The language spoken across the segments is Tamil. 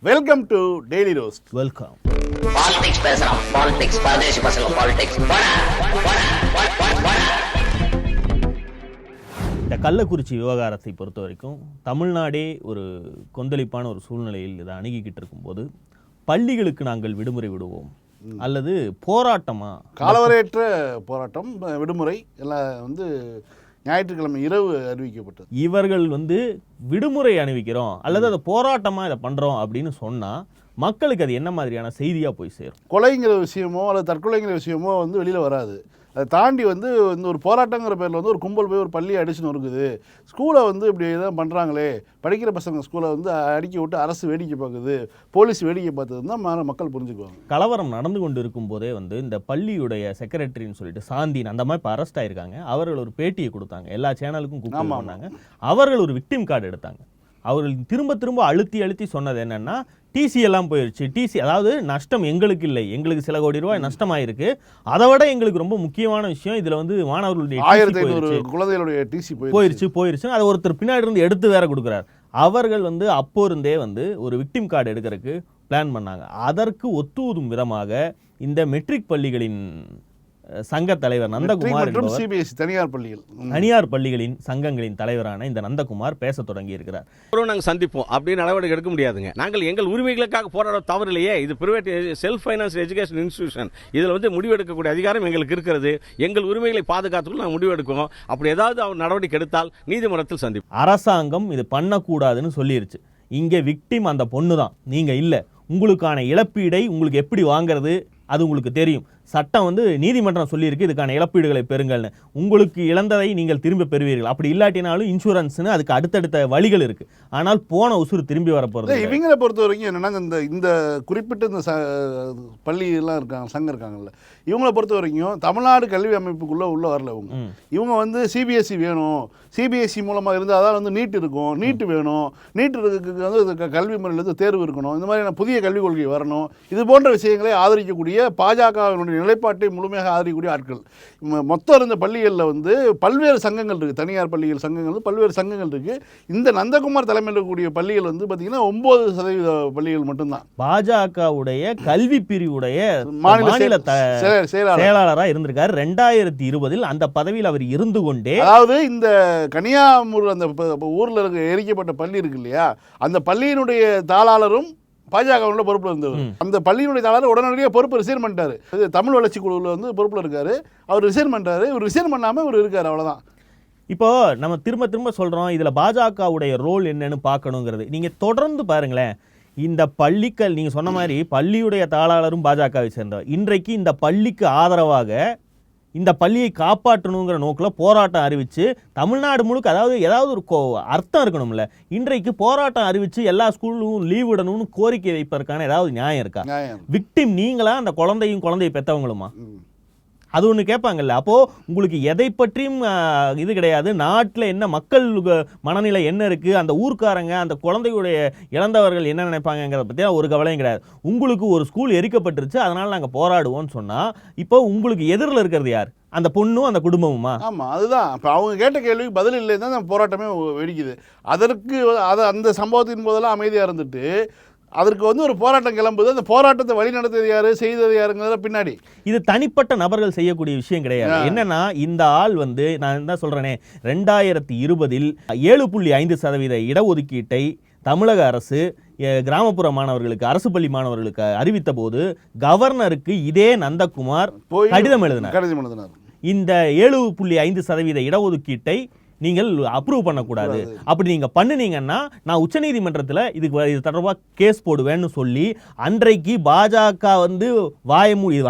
Welcome to daily roast. Welcome. Politics பேசலாம். பாலிடிக்ஸ் பரதேசி பசங்க பாலிடிக்ஸ். இந்த கள்ளக்குறிச்சி விவகாரத்தை பொறுத்த வரைக்கும் தமிழ்நாடே ஒரு கொந்தளிப்பான ஒரு சூழ்நிலையில் இதை அணுகிக்கிட்டு இருக்கும்போது பள்ளிகளுக்கு நாங்கள் விடுமுறை விடுவோம் அல்லது போராட்டமா, காலவரையற்ற போராட்டம், விடுமுறை எல்லாம் ஞாயிற்றுக்கிழமை இரவு அறிவிக்கப்பட்டது. இவர்கள் விடுமுறை அணிவிக்கிறோம் அல்லது அதை போராட்டமா இதை பண்றோம் அப்படின்னு சொன்னா மக்களுக்கு அது என்ன மாதிரியான செய்தியா போய் சேரும்? கொலைங்கிற விஷயமோ அல்லது தற்கொலைங்கிற விஷயமோ வெளியில வராது. அதை தாண்டி இந்த ஒரு போராட்டங்கிற பேரில் ஒரு கும்பல் போய் ஒரு பள்ளியை அடிச்சுன்னு இருக்குது, ஸ்கூலை இப்படி தான் பண்ணுறாங்களே, படிக்கிற பசங்க ஸ்கூலை அடிக்க விட்டு அரசு வேடிக்கை பார்க்குது, போலீஸ் வேடிக்கை பார்த்தது தான் மக்கள் புரிஞ்சுக்குவாங்க. கலவரம் நடந்து கொண்டு இருக்கும் போதே இந்த பள்ளியுடைய செக்ரட்டரின்னு சொல்லிட்டு சாந்தின் அந்த மாதிரி இப்போ அரெஸ்ட் ஆயிருக்காங்க. அவர்கள் ஒரு பேட்டியை கொடுத்தாங்க, எல்லா சேனலுக்கும் கூப்பிட்டு பண்ணாங்க. அவர்கள் ஒரு விக்டிம் கார்டு எடுத்தாங்க. அவர்கள் திரும்ப திரும்ப அழுத்தி சொன்னது என்னன்னா, டிசி எல்லாம் போயிருச்சு, டிசி அதாவது நஷ்டம் எங்களுக்கு இல்லை, எங்களுக்கு சில கோடி ரூபாய் நஷ்டமாயிருக்கு, அதை விட எங்களுக்கு ரொம்ப முக்கியமான விஷயம் இதுல மாணவர்களுடைய 1500 குழந்தைகளுடைய டிசி போயிருச்சு. அதை ஒருத்தர் பின்னாடி இருந்து எடுத்து வேற கொடுக்குறார். அவர்கள் அப்போ இருந்தே ஒரு விக்டிம் கார்டு எடுக்கிறதுக்கு பிளான் பண்ணாங்க. அதற்கு ஒத்துவதும் விதமாக இந்த மெட்ரிக் பள்ளிகளின் சங்க தலைவர் நந்தகுமார் தனியார் பள்ளிகளின் சங்கங்களின் தலைவரான இந்த நந்தகுமார் பேச தொடங்கி இருக்கிறார். நாங்கள் சந்திப்போம் அப்படின்னு நடவடிக்கை எடுக்க முடியாதுங்க. நாங்கள் எங்கள் உரிமைகளுக்காக போராட தவறில்லையே, இது private self finance education institution, இதில் முடிவெடுக்கக்கூடிய அதிகாரம் எங்களுக்கு இருக்கிறது. எங்கள் உரிமைகளை பாதுகாத்துக்கு நாங்கள் முடிவெடுக்கிறோம். அப்படி ஏதாவது அவர் நடவடிக்கை எடுத்தால் நீதிமன்றத்தில் சந்திப்போம். அரசாங்கம் இது பண்ணக்கூடாதுன்னு சொல்லிருச்சு. இங்கே விக்டிம் அந்த பொண்ணு தான், நீங்க இல்லை. உங்களுக்கான இழப்பீடை உங்களுக்கு எப்படி வாங்குறது அது உங்களுக்கு தெரியும். சட்டம் நீதிமன்றம் சொல்லியிருக்கு, இதுக்கான இழப்பீடுகளை பெறுங்கள்னு. உங்களுக்கு இழந்ததை நீங்கள் திரும்ப பெறுவீர்கள். அப்படி இல்லாட்டினாலும் இன்சூரன்ஸ்னு அதுக்கு அடுத்தடுத்த வழிகள் இருக்கு. ஆனால் போன உசுறு திரும்பி வரப்போறது. இவங்களை பொறுத்த வரைக்கும் என்னன்னா, இந்த குறிப்பிட்ட இந்த பள்ளி எல்லாம் இருக்காங்க, சங்கம் இருக்காங்கல்ல, இவங்களை பொறுத்த வரைக்கும் தமிழ்நாடு கல்வி அமைப்புக்குள்ள வரல. இவங்க சிபிஎஸ்சி வேணும், சிபிஎஸ்சி மூலமா இருந்தால் தான் நீட் இருக்கும், நீட் வேணும், நீட்டுக்கு கல்வி முறையில் தேர்வு இருக்கணும், இந்த மாதிரியான புதிய கல்விக் கொள்கை வரணும், இது போன்ற விஷயங்களை ஆதரிக்கக்கூடிய பாஜகவினுடைய நிலைப்பாட்டை முழுமையாக ஆதரிக்கக்கூடிய ஆட்கள். மொத்தம் இருந்த பள்ளிகளில் பல்வேறு சங்கங்கள் இருக்குது, தனியார் பள்ளிகள் சங்கங்கள் பல்வேறு சங்கங்கள் இருக்குது. இந்த நந்தகுமார் தலைமையில் இருக்கக்கூடிய பள்ளிகள் பார்த்தீங்கன்னா 9% பள்ளிகள் மட்டும்தான். பாஜகவுடைய கல்வி பிரிவுடைய மாநில செயலாளராக இருந்திருக்காரு. 2020 அந்த பதவியில் அவர் இருந்து கொண்டே, அதாவது இந்த கன்னியாகுமரி அந்த ஊரில் இருக்க எரிக்கப்பட்ட பள்ளி இருக்கு இல்லையா, அந்த பள்ளியினுடைய தாளாளரும் பாஜக பொறுப்புல இருந்தவர். அந்த பள்ளியினுடைய தாளர் உடனடியாக பொறுப்பு ரிசைன் பண்ணிட்டாரு. தமிழ் வளர்ச்சி குழுவில் பொறுப்புல இருக்காரு. அவர் ரிசைன் பண்றாரு. இவர் ரிசைன் பண்ணாம இவர் இருக்காரு, அவ்வளவுதான். இப்போ நம்ம திரும்ப சொல்றோம், இதுல பாஜகவுடைய ரோல் என்னன்னு பார்க்கணுங்கிறது. நீங்க தொடர்ந்து பாருங்களேன், இந்த பள்ளிகள் நீங்க சொன்ன மாதிரி பள்ளியுடைய தாளாளரும் பாஜகவை சேர்ந்தவர். இன்றைக்கு இந்த பள்ளிக்கு ஆதரவாக இந்த பள்ளியை காப்பாற்றணுங்கிற நோக்கில் போராட்டம் அறிவிச்சு தமிழ்நாடு முழுக்க, அதாவது ஏதாவது ஒரு அர்த்தம் இருக்கணும்ல, இன்றைக்கு போராட்டம் அறிவிச்சு எல்லா ஸ்கூலும் லீவ் விடணும்னு கோரிக்கை வைப்பதற்கான ஏதாவது நியாயம் இருக்கா? விக்டிம் நீங்களா அந்த குழந்தையை பெற்றவங்களுமா? அது ஒன்று கேட்பாங்கல்ல. அப்போ உங்களுக்கு எதை பற்றியும் இது கிடையாது. நாட்டில் என்ன மக்கள் மனநிலை என்ன இருக்கு, அந்த ஊர்க்காரங்க அந்த குழந்தையுடைய இழந்தவர்கள் என்ன நினைப்பாங்கிறத பற்றி ஒரு கவலையும் கிடையாது. உங்களுக்கு ஒரு ஸ்கூல் எரிக்கப்பட்டுருச்சு, அதனால நாங்கள் போராடுவோம்னு சொன்னா இப்போ உங்களுக்கு எதிரில் இருக்கிறது யார்? அந்த பொண்ணும் அந்த குடும்பமுமா? ஆமாம், அதுதான். இப்போ அவங்க கேட்ட கேள்விக்கு பதில் இல்லை தான் போராட்டமே வெடிக்குது. அதற்கு அந்த சம்பவத்தின் போதெல்லாம் அமைதியாக இருந்துட்டு அதற்கு ஒரு போராட்டம் கிளம்புது. அந்த போராட்டத்தை வழி நடத்தது யாரு, செய்தது யாருங்கிறத பின்னாடி. இது தனிப்பட்ட நபர்கள் செய்யக்கூடிய விஷயம் கிடையாது. என்னன்னா, இந்த ஆள் நான் என்ன சொல்றேனே, 2020 7.5% இடஒதுக்கீட்டை தமிழக அரசு கிராமப்புற மாணவர்களுக்கு, அரசு பள்ளி மாணவர்களுக்கு அறிவித்த போது கவர்னருக்கு இதே நந்தகுமார் கடிதம் எழுதினார். இந்த 7.5% இடஒதுக்கீட்டை நீங்கள் அப்ரூவ் பண்ணக்கூடாது, அப்படி நீங்க பண்ணுனீங்கன்னா நான் உச்சநீதிமன்றத்தில் இது தொடர்பாக கேஸ் போடுவேன்னு சொல்லி அன்றைக்கு பாஜக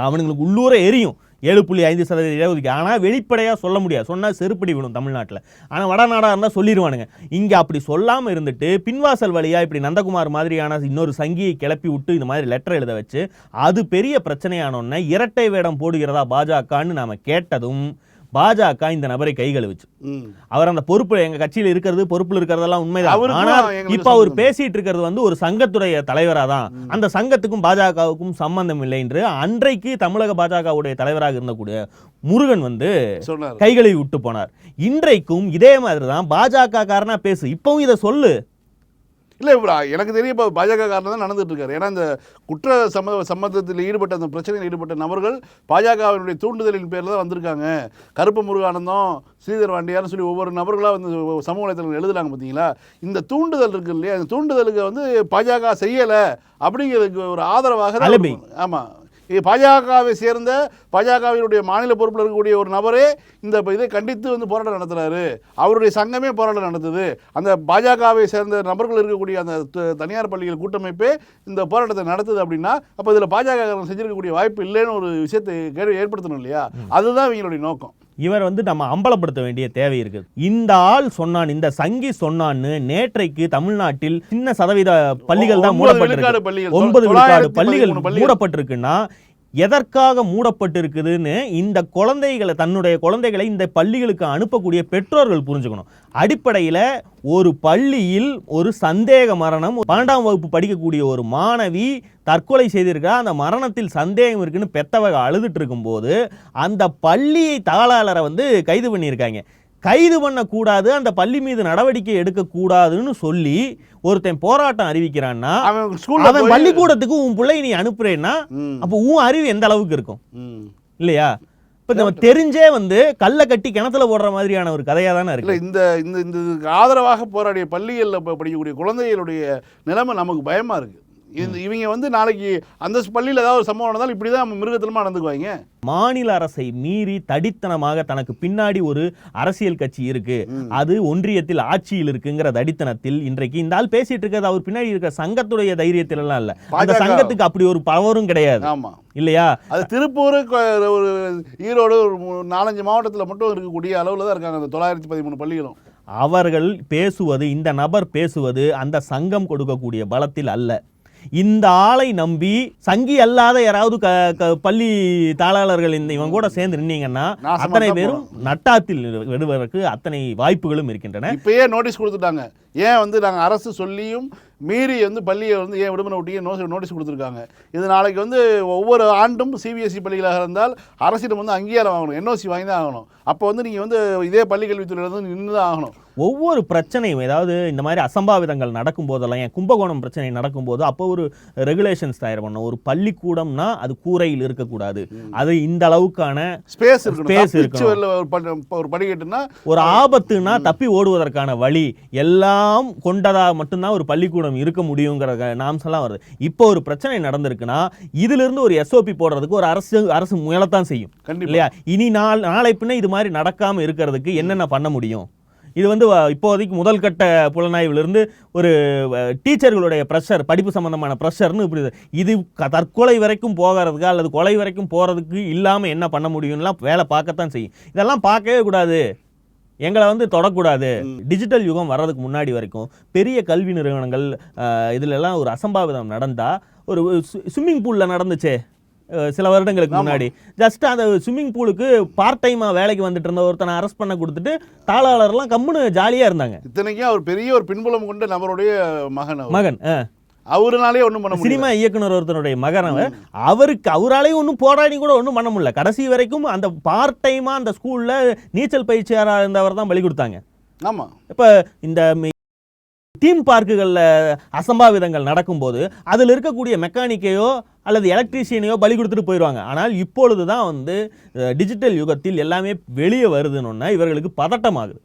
அவனுங்களுக்கு உள்ளூர எரியும் 7.5% இடஒதுக்கீடு. ஆனால் வெளிப்படையாக சொல்ல முடியாது, சொன்னால் செருப்படி விடும் தமிழ்நாட்டில். ஆனால் வடநாடாக இருந்தால் சொல்லிடுவானுங்க. இங்கே அப்படி சொல்லாமல் இருந்துட்டு பின்வாசல் வழியாக இப்படி நந்தகுமார் மாதிரியான இன்னொரு சங்கியை கிளப்பி விட்டு இந்த மாதிரி லெட்டர் எழுத வச்சு அது பெரிய பிரச்சனையானோன்னு இரட்டை வேடம் போடுகிறதா பாஜகன்னு நாம் கேட்டதும் பாஜக இந்த நபரை கை கழுவிச்சு. அவர் அந்த பொறுப்பு, எங்க கட்சியில் இருக்கிறது பொறுப்புல இருக்கிறதெல்லாம் உண்மைதான். ஆனா இப்ப அவர் பேசிட்டு இருக்கிறது ஒரு சங்கத்துடைய தலைவரா தான். அந்த சங்கத்துக்கும் பாஜகவுக்கும் சம்பந்தம் இல்லை என்று அன்றைக்கு தமிழக பாஜகவுடைய தலைவராக இருந்தக்கூடிய முருகன் கை கழுவி விட்டு போனார். இன்றைக்கும் இதே மாதிரிதான் பாஜக காரனா பேசு, இப்பவும் இதை சொல்லு. இல்லை எனக்கு தெரிய இப்போ பாஜக காரணம் தான் நடந்துட்டு இருக்காரு. ஏன்னா இந்த குற்ற சம்பந்தத்தில் ஈடுபட்ட அந்த பிரச்சனையில் ஈடுபட்ட நபர்கள் பாஜகவினுடைய தூண்டுதலின் பேரில் தான் வந்திருக்காங்க. கருப்பு முருகானந்தம், ஸ்ரீதர் வாண்டியார்னு சொல்லி ஒவ்வொரு நபர்களாக வந்து சமூக வலைத்தளங்கள் எழுதுறாங்க பார்த்தீங்களா. இந்த தூண்டுதல் இருக்கு இல்லையா, இந்த தூண்டுதலுக்கு வந்து பாஜக செய்யலை அப்படிங்கிறதுக்கு ஒரு ஆதரவாக. ஆமாம், பாஜகவை சேர்ந்த பாஜகவினுடைய மாநில பொறுப்பில் இருக்கக்கூடிய ஒரு நபரே இந்த இதை கண்டித்து வந்து போராட்டம் நடத்துகிறாரு. அவருடைய சங்கமே போராட்டம் நடத்துது. அந்த பாஜகவை சேர்ந்த நபர்கள் இருக்கக்கூடிய அந்த தனியார் பள்ளிகள் கூட்டமைப்பே இந்த போராட்டத்தை நடத்துது. அப்படின்னா அப்போ இதில் பாஜக செஞ்சிருக்கக்கூடிய வாய்ப்பு இல்லைன்னு ஒரு விஷயத்தை ஏற்படுத்தணும் இல்லையா. அதுதான் இவங்களுடைய நோக்கம். இவர் வந்து நம்ம அம்பலப்படுத்த வேண்டிய தேவை இருக்குது. இந்த ஆள் சொன்னான், இந்த சங்கி சொன்னான்னு நேற்றைக்கு தமிழ்நாட்டில் சின்ன சதவீத பள்ளிகள் தான் மூடப்பட்டிருக்கு. 9 விழுக்காடு பள்ளிகள் மூடப்பட்டிருக்குன்னா எதற்காக மூடப்பட்டிருக்குதுன்னு இந்த குழந்தைகளை, தன்னுடைய குழந்தைகளை இந்த பள்ளிகளுக்கு அனுப்பக்கூடிய பெற்றோர்கள் புரிஞ்சுக்கணும். அடிப்படையில் ஒரு பள்ளியில் ஒரு சந்தேக மரணம், 12ஆம் வகுப்பு படிக்கக்கூடிய ஒரு மாணவி தற்கொலை செய்திருக்கா, அந்த மரணத்தில் சந்தேகம் இருக்குன்னு பெத்தவங்க அழுதுட்டு இருக்கும்போது அந்த பள்ளியை தாளாளரை வந்து கைது பண்ணியிருக்காங்க. கைது பண்ணக்கூடாது, அந்த பள்ளி மீது நடவடிக்கை எடுக்கக்கூடாதுன்னு சொல்லி ஒருத்தன் போராட்டம் அறிவிக்கிறான்னா அவன் பள்ளிக்கூடத்துக்கு உன் பிள்ளை நீ அனுப்புறேன்னா அப்போ உன் அறிவு எந்த அளவுக்கு இருக்கும் இல்லையா? இப்போ நம்ம தெரிஞ்சே வந்து கல்லை கட்டி கிணத்துல போடுற மாதிரியான ஒரு கதையாக தானே இருக்கு. இந்த இந்த ஆதரவாக போராடிய பள்ளிகளில் படிக்கக்கூடிய குழந்தைகளுடைய நிலைமை நமக்கு பயமாக இருக்குது. இவங்க வந்து நாளைக்கு அந்த பள்ளியில் ஏதாவது ஒரு சம்பவம் நடந்தாலும் இப்படி தான் மிருகத்தனமாக நடந்துக்குவாங்க. மாநில அரசை மீறி தடித்தனமாக தனக்கு பின்னாடி ஒரு அரசியல் கட்சி இருக்கு, அது ஒன்றியத்தில் ஆட்சியில் இருக்குங்கிற தடித்தனத்தில் இன்றைக்கு இந்த ஆள் பேசிட்டு இருக்கிறது அவர் பின்னாடி இருக்கிற சங்கத்துடைய தைரியத்தில் எல்லாம் இல்ல. அந்த சங்கத்துக்கு அப்படி ஒரு பவரும் கிடையாது. ஆமா இல்லையா? அது திருப்பூர், ஒரு ஈரோடு, ஒரு 4-5 மாவட்டத்தில் மட்டும் இருக்கக்கூடிய அளவில் தான் இருக்காங்க அந்த 913 பள்ளிகளும். அவர்கள் பேசுவது, இந்த நபர் பேசுவது அந்த சங்கம் கொடுக்கக்கூடிய பலத்தில் அல்ல. இந்த ஆளை நம்பி சங்கி அல்லாத யாராவது பள்ளி தாளாளர்கள் இவங்க கூட சேர்ந்து நின்னீங்கன்னா அத்தனை பேரும் நட்டாத்தில் விடுவதற்கு அத்தனை வாய்ப்புகளும் இருக்கின்றன. இப்பயே நோட்டீஸ் கொடுத்துட்டாங்க. ஏன் வந்து நாங்கள் அரசு சொல்லியும் மீறி வந்து பள்ளியை வந்து ஏன் விடுமுறை ஒட்டியே நோட்டீஸ் கொடுத்துருக்காங்க. இது நாளைக்கு வந்து ஒவ்வொரு ஆண்டும் சிபிஎஸ்சி பள்ளிகளாக இருந்தால் அரசிடம் வந்து அங்கீகாரம் வாங்கணும், என்ஓசி வாங்கி தான் ஆகணும். அப்போ வந்து நீங்கள் வந்து இதே பள்ளிக்கல்வித்துறையில் வந்து நின்று தான் ஆகணும். ஒவ்வொரு பிரச்சனையும், ஏதாவது இந்த மாதிரி அசம்பாவிதங்கள் நடக்கும் போதெல்லாம், என் கும்பகோணம் பிரச்சனை நடக்கும்போது அப்போ ஒரு ரெகுலேஷன்ஸ் தயார் பண்ணணும். ஒரு பள்ளிக்கூடம்னா அது கூரையில் இருக்கக்கூடாது, அது இந்த அளவுக்கான ஸ்பேஸ் இருக்கணும். ஒரு படிக்கட்டுனா ஒரு ஆபத்துனா தப்பி ஓடுவதற்கான வழி எல்லாம் கொண்டதா மட்டும்தான் ஒரு பள்ளிக்கூடம் இருக்க முடியுங்கிற நாம்செல்லாம் வருது. இப்போ ஒரு பிரச்சனை நடந்திருக்குன்னா இதுல இருந்து ஒரு எஸ்ஓபி போடுறதுக்கு ஒரு அரசு முயலத்தான் செய்யும் இல்லையா? இனி நாளை பின்ன இது மாதிரி நடக்காம இருக்கிறதுக்கு என்னென்ன பண்ண முடியும்? இது வந்து இப்போதைக்கு முதல் கட்ட புலனாய்விலிருந்து ஒரு டீச்சர்களுடைய ப்ரெஷர், படிப்பு சம்பந்தமான ப்ரெஷர்னு இப்படி இது தற்கொலை வரைக்கும் போகிறதுக்கு அல்லது கொலை வரைக்கும் போகிறதுக்கு இல்லாமல் என்ன பண்ண முடியும்லாம் வேலை பார்க்கத்தான் செய்யும். இதெல்லாம் பார்க்கவே கூடாது, எங்களை வந்து தொடக்கூடாது. டிஜிட்டல் யுகம் வர்றதுக்கு முன்னாடி வரைக்கும் பெரிய கல்வி நிறுவனங்கள் இதிலெல்லாம் ஒரு அசம்பாவிதம் நடந்தால், ஒரு ஸ்விம்மிங் பூலில் நடந்துச்சே சில வருடங்களுக்கு முன்னாடி, ஜஸ்ட் அந்த ஸ்விம்மிங் பூலுக்கு பார்ட் டைமாக வேலைக்கு வந்துட்டு இருந்த ஒருத்தனை அரெஸ்ட் பண்ண கொடுத்துட்டு தாளாளர்லாம் கம்முன்னு ஜாலியாக இருந்தாங்க. இத்தனைக்கும் அவர் பெரிய ஒரு பின்புலம் கொண்ட நபருடைய மகன் அவருனாலே ஒன்றும் பண்ண முடியல. சினிமா இயக்குனர் ஒருத்தனுடைய மகன் அவராலேயும் ஒன்றும் போராடி கூட ஒன்றும் பண்ண முடியல. கடைசி வரைக்கும் அந்த பார்ட் டைமாக அந்த ஸ்கூலில் நீச்சல் பயிற்சியாளராக இருந்தவர் தான் பலி கொடுத்தாங்க. ஆமாம், இப்போ இந்த தீம் பார்க்குகளில் அசம்பாவிதங்கள் நடக்கும்போது அதில் இருக்கக்கூடிய மெக்கானிக்கையோ அல்லது எலக்ட்ரீஷியனையோ பலி கொடுத்துட்டு போயிடுவாங்க. ஆனால் இப்பொழுது தான் வந்து டிஜிட்டல் யுகத்தில் எல்லாமே வெளியே வருதுன்னு இவர்களுக்கு பதட்டமாகுது.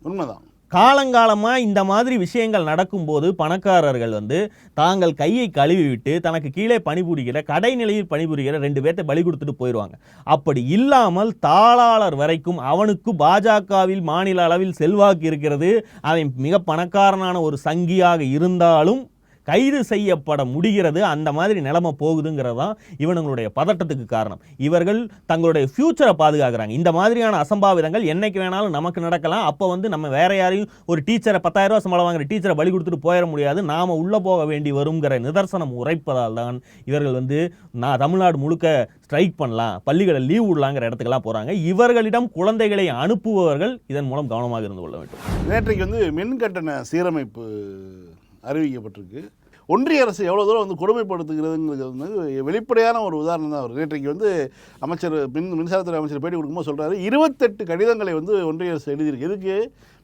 உண்மைதான். காலங்காலமாக இந்த மாதிரி விஷயங்கள் நடக்கும்போது பணக்காரர்கள் வந்து தாங்கள் கையை கழுவி விட்டு தனக்கு கீழே பணிபுரிகிற, கடைநிலையில் பணிபுரிகிற 2 பேர்த்தை பலி கொடுத்துட்டு போயிடுவாங்க. அப்படி இல்லாமல் தாளாளர் வரைக்கும் அவனுக்கு பாஜகவில் மாநில அளவில் செல்வாக்கு இருக்கிறது, அவன் மிக பணக்காரனான ஒரு சங்கியாக இருந்தாலும் கைது செய்யப்பட முடிகிறது. அந்த மாதிரி நிலைமை போகுதுங்கிறது தான் இவனுங்களுடைய பதட்டத்துக்கு காரணம். இவர்கள் தங்களுடைய ஃபியூச்சரை பாதுகாக்கிறாங்க. இந்த மாதிரியான அசம்பாவிதங்கள் என்னைக்கு வேணாலும் நமக்கு நடக்கலாம். அப்போ வந்து நம்ம வேற யாரையும், ஒரு டீச்சரை 10,000 ரூபா சம்பளம் வாங்குற டீச்சரை பலி கொடுத்துட்டு போயிட முடியாது, நாம உள்ள போக வேண்டி வருங்கிற நிதர்சனம் உரைப்பதால் தான் இவர்கள் வந்து தமிழ்நாடு முழுக்க ஸ்ட்ரைக் பண்ணலாம், பள்ளிகளை லீவ் விடலாங்கிற இடத்துக்கெல்லாம் போறாங்க. இவர்களிடம் குழந்தைகளை அனுப்புபவர்கள் இதன் மூலம் கவனமாக இருந்து கொள்ள வேண்டும். நேற்றைக்கு வந்து மின் கட்டண சீரமைப்பு அறிவிக்கப்பட்டிருக்கு. ஒன்றிய அரசு எவ்வளோ தூரம் வந்து கொடுமைப்படுத்துகிறதுங்கிறது வந்து வெளிப்படையான ஒரு உதாரணம் தான். அவர் நேற்றைக்கு வந்து அமைச்சர் மின்சாரத்துறை அமைச்சர் பேட்டி கொடுக்கும்போது சொல்கிறாரு, 28 கடிதங்களை வந்து ஒன்றிய அரசு எழுதியிருக்கு. எதுக்கு?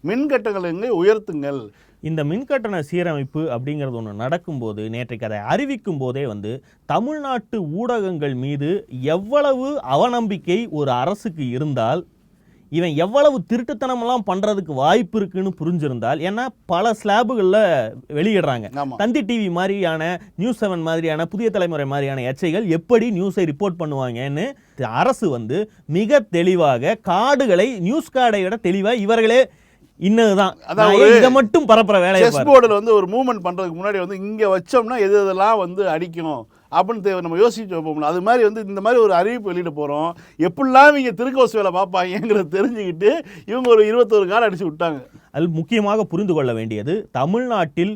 மின் கட்டணங்களை உயர்த்துங்கள், இந்த மின்கட்டண சீரமைப்பு அப்படிங்கிறது ஒன்று நடக்கும்போது, நேற்றைக்கு அதை அறிவிக்கும் போதே வந்து தமிழ்நாட்டு ஊடகங்கள் மீது எவ்வளவு அவநம்பிக்கை ஒரு அரசுக்கு இருந்தால், இவன் எவ்வளவு திருட்டுத்தனமெல்லாம் பண்றதுக்கு வாய்ப்பு இருக்குன்னு புரிஞ்சிருந்தால், ஏன்னா பல ஸ்லாபுகளில் வெளியிடுறாங்க. தந்தி டிவி மாதிரியான, நியூஸ் 7 மாதிரியான, புதிய தலைமுறை மாதிரியான எச்சைகள் எப்படி நியூஸை ரிப்போர்ட் பண்ணுவாங்கன்னு அரசு வந்து மிக தெளிவாக கார்டுகளை, நியூஸ் கார்டை விட தெளிவாக இவர்களே இன்னதுதான், அதாவது இதை மட்டும் பரப்புற வேலையை செஸ் போர்டில் வந்து ஒரு மூவ்மெண்ட் பண்றதுக்கு முன்னாடி வந்து இங்க வச்சோம்னா எது எதெல்லாம் வந்து அடிக்கணும் அப்படின்னு நம்ம யோசிச்சு வைப்போம்ல. அது மாதிரி வந்து இந்த மாதிரி ஒரு அறிவிப்பு வெளியிட போகிறோம், எப்படிலாம் இவங்க திருக்கோசு வேலை பார்ப்பாங்கிறத தெரிஞ்சுக்கிட்டு இவங்க ஒரு 21 கார்டு அடிச்சு விட்டாங்க. அதில் முக்கியமாக புரிந்து கொள்ள வேண்டியது, தமிழ்நாட்டில்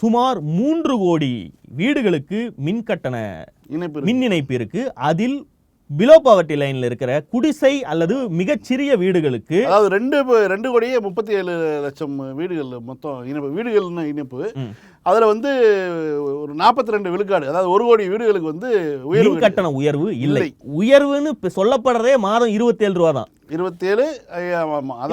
சுமார் 3 கோடி வீடுகளுக்கு மின்கட்டண மின் இணைப்பு இருக்கு. அதில் பிலோ பவர்ட்டி லைன்ல இருக்கிற குடிசை அல்லது மிகச்சிறிய வீடுகளுக்கு, அதாவது 2 கோடியே 37 லட்சம் வீடுகள் மொத்தம் இணைப்பு, வீடுகள்னு இணைப்பு. அதுல வந்து ஒரு 42 விழுக்காடு, அதாவது 1 கோடி வீடுகளுக்கு வந்து மின் கட்டண உயர்வு இல்லை. உயர்வுன்னு சொல்லப்படுறதே மாதம் 27 ரூபா தான். 27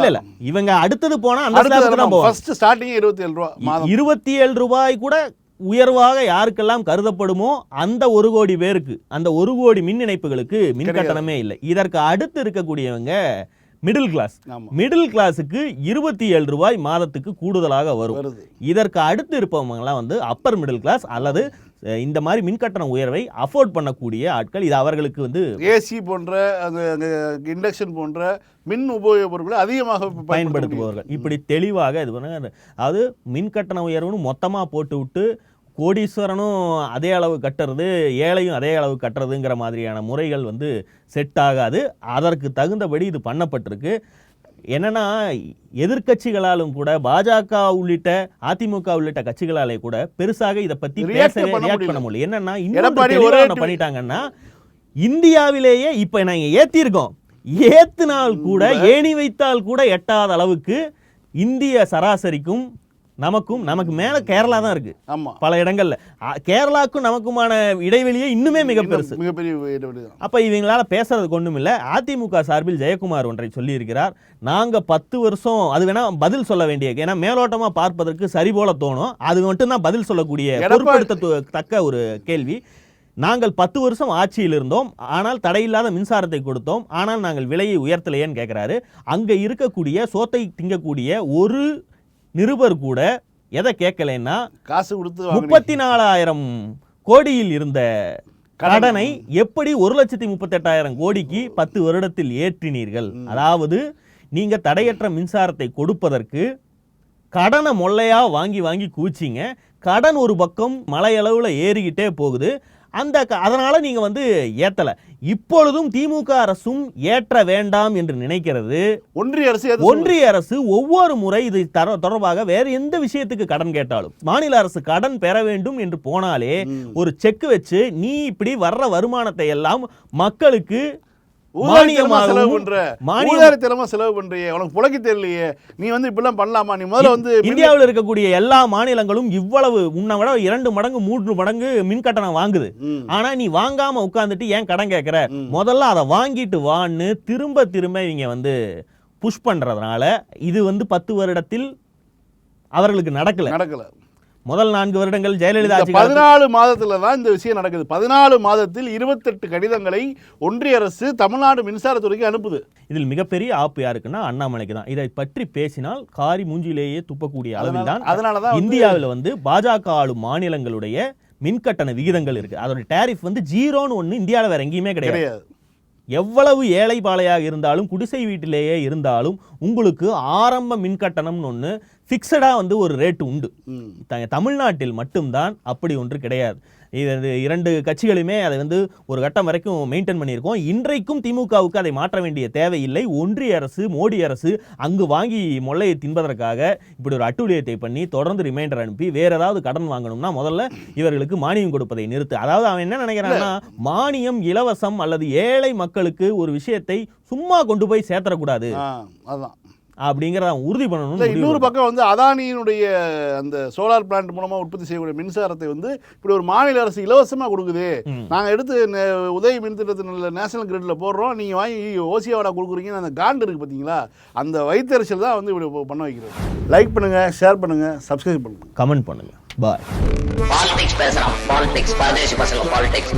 இல்ல இவங்க அடுத்தது போனா அந்த ஸ்லாபுக்கு தான் போவாங்க. ஃபர்ஸ்ட் ஸ்டார்டிங் 27 ரூபா மாதம். 27 ரூபாய் கூட உயர்வாக யாருக்கெல்லாம் கருதப்படுமோ அந்த 1 கோடி பேருக்கு, அந்த 1 கோடி மின் இணைப்புகளுக்கு மின் கட்டணமே இல்லை. இதற்கு அடுத்து இருக்கக்கூடியவங்க மிடில் கிளாஸ். மிடில் கிளாஸுக்கு 27 ரூபாய் மாதத்துக்கு கூடுதலாக வரும். இதற்கு அடுத்து இருப்பவங்கலாம் வந்து அப்பர் மிடில் கிளாஸ் அல்லது இந்த மாதிரி மின்கட்டண உயர்வை அஃபோர்ட் பண்ணக்கூடிய ஆட்கள். இது அவர்களுக்கு வந்து ஏசி போன்ற அந்த இண்டக்ஷன் போன்ற மின் உபயோக பொருட்களை அதிகமாக பயன்படுத்துபவர்கள். இப்படி தெளிவாக இது பண்ண, அதாவது மின்கட்டண உயர்வுன்னு மொத்தமாக போட்டு விட்டு கோடீஸ்வரனும் அதே அளவு கட்டுறது, ஏழையும் அதே அளவு கட்டுறதுங்கிற மாதிரியான முறைகள் வந்து செட் ஆகாது. அதற்கு தகுந்தபடி இது பண்ணப்பட்டிருக்கு. என்னன்னா, எதிர்கட்சிகளாலும் கூட, பாஜக உள்ளிட்ட, அதிமுக உள்ளிட்ட கட்சிகளாலே கூட பெருசாக இதை பத்தி பேசவே ரியாக்ட் பண்ண முடியல. என்னன்னா, இன்னும் பண்ணிட்டாங்கன்னா, இந்தியாவிலேயே இப்ப நாங்க ஏத்திருக்கோம், ஏத்தினால் கூட, ஏணி வைத்தால் கூட எட்டாத அளவுக்கு இந்திய சராசரிக்கும் நமக்கு மேல கேரளா தான் இருக்கு. பல இடங்கள்ல கேரளாக்கும் நமக்குமான இடைவெளியே இன்னுமே மிக பெருசு, மிகப்பெரிய இடைவெளி. அப்ப இவங்களால பேசுறதுக்கு ஒண்ணும் இல்ல. அதிமுக சார்பில் ஜெயக்குமார் ஒன்றை சொல்லி இருக்கிறார். நாங்க 10 வருஷம், அது வேணா பதில் சொல்ல வேண்டிய, ஏன்னா மேலோட்டமா பார்ப்பதற்கு சரி போல தோணும், அது மட்டும் தான் பதில் சொல்லக்கூடிய பொறுப்படுத்தத்தக்க ஒரு கேள்வி. நாங்கள் 10 வருஷம் ஆட்சியில் இருந்தோம், ஆனால் தடையில்லாத மின்சாரத்தை கொடுத்தோம், ஆனால் நாங்கள் விலையை உயர்த்தலையேன்னு கேட்கிறாரு. அங்க இருக்கக்கூடிய சோத்தை திங்கக்கூடிய ஒரு நிருபர் கூட எதை கேட்கலைன்னா, காசு கொடுத்து 34,000 கோடியில் இருந்த கடனை எப்படி 1,38,000 கோடிக்கு 10 வருடத்தில் ஏற்றினீர்கள். அதாவது நீங்க தடையற்ற மின்சாரத்தை கொடுப்பதற்கு கடனை மொள்ளையா வாங்கி குவிச்சிங்க. கடன் ஒரு பக்கம் மலையளவுல ஏறிக்கிட்டே போகுது. அதனால நீங்க வந்து ஏத்தல. இப்பொழுதும் திமுக அரசும் ஏற்ற வேண்டாம் என்று நினைக்கிறது. ஒன்றிய அரசு ஒவ்வொரு முறை இது தொடர்பாக வேற எந்த விஷயத்துக்கு கடன் கேட்டாலும், மாநில அரசு கடன் பெற வேண்டும் என்று போனாலே ஒரு செக் வச்சு, நீ இப்படி வர்ற வருமானத்தை எல்லாம் மக்களுக்கு செலவு பண்றியே, உனக்கு புழைக்க தெரியலையே, நீ வந்து இப்படிலாம் பண்ணலாமா? நீ முதல்ல வந்து இந்தியாவில் இருக்கக்கூடிய எல்லா மாநிலங்களும் இவ்வளவு உன்னை விட 2 மடங்கு 3 மடங்கு மின் கட்டணம் வாங்குது. ஆனா நீ வாங்காம உட்கார்ந்துட்டு ஏன் கடன் கேட்கிற? முதல்ல அதை வாங்கிட்டு வான்னு திரும்ப இவங்க வந்து புஷ் பண்றதுனால இது வந்து 10 வருடத்தில் அவர்களுக்கு நடக்கல. முதல் 4 வருடங்கள் ஜெயலலிதா 14 மாதத்துல தான் இந்த விஷயம் நடக்குது. 14 மாதத்தில் 28 கடிதங்களை ஒன்றிய அரசு தமிழ்நாடு மின்சாரத்துறைக்கு அனுப்புது. இதில் மிகப்பெரிய ஆப்பு யாருக்குன்னா அண்ணாமலைக்கு தான். இதை பற்றி பேசினால் காரி மூஞ்சிலேயே துப்பக்கூடிய அளவில் தான் அதனாலதான் இந்தியாவில் வந்து பாஜக ஆளும் மாநிலங்களுடைய மின்கட்டண விகிதங்கள் இருக்கு. அதோட டேரிஃப் வந்து 0ன்னு ஒன்று இந்தியாவில் வேற எங்கேயுமே கிடையாது. எவ்வளவு ஏழை பாளையாக இருந்தாலும், குடிசை வீட்டிலேயே இருந்தாலும், உங்களுக்கு ஆரம்ப மின்கட்டணம்னு ஒன்று ஃபிக்ஸடாக வந்து ஒரு ரேட்டு உண்டு. தமிழ்நாட்டில் மட்டும்தான் அப்படி ஒன்று கிடையாது. இது 2 கட்சிகளுமே அதை வந்து ஒரு கட்டம் வரைக்கும் மெயின்டைன் பண்ணியிருக்கோம். இன்றைக்கும் திமுகவுக்கு அதை மாற்ற வேண்டிய தேவையில்லை. ஒன்றிய அரசு, மோடி அரசு அங்கு வாங்கி மொள்ளையை தின்பதற்காக இப்படி ஒரு அட்டூழியத்தை பண்ணி தொடர்ந்து ரிமைண்டர் அனுப்பி வேற ஏதாவது கடன் வாங்கணும்னா முதல்ல இவர்களுக்கு மானியம் கொடுப்பதை நிறுத்து. அதாவது அவன் என்ன நினைக்கிறான்னா, மானியம் இலவசம் அல்லது ஏழை மக்களுக்கு ஒரு விஷயத்தை சும்மா கொண்டு போய் சேர்த்தரக்கூடாது. அப்படிங்கிறத உறுதி பண்ணணும். இன்னொரு பக்கம் வந்து அதானியினுடைய அந்த சோலார் பிளான்ட் மூலமா உற்பத்தி செய்யக்கூடிய மின்சாரத்தை வந்து இப்படி ஒரு மாநில அரசு இலவசமா கொடுக்குது, நாங்க எடுத்து உதவி மின் திட்டத்தின் நேஷனல் கிரிட்ல போடுறோம், நீங்க வாங்கி ஓசியாவோட கொடுக்குறீங்கன்னு அந்த காண்டு இருக்கு பார்த்தீங்களா, அந்த வைத்தறிச்சல் தான் வந்து இப்படி பண்ண வைக்கிறது. லைக் பண்ணுங்க, ஷேர் பண்ணுங்க, சப்ஸ்கிரைப் பண்ணுங்க, கமெண்ட் பண்ணுங்க. பாய். பாலிடிக்ஸ் பேசுறான், பாலிடிக்ஸ் பரதேசி பசங்க பாலிடிக்ஸ்.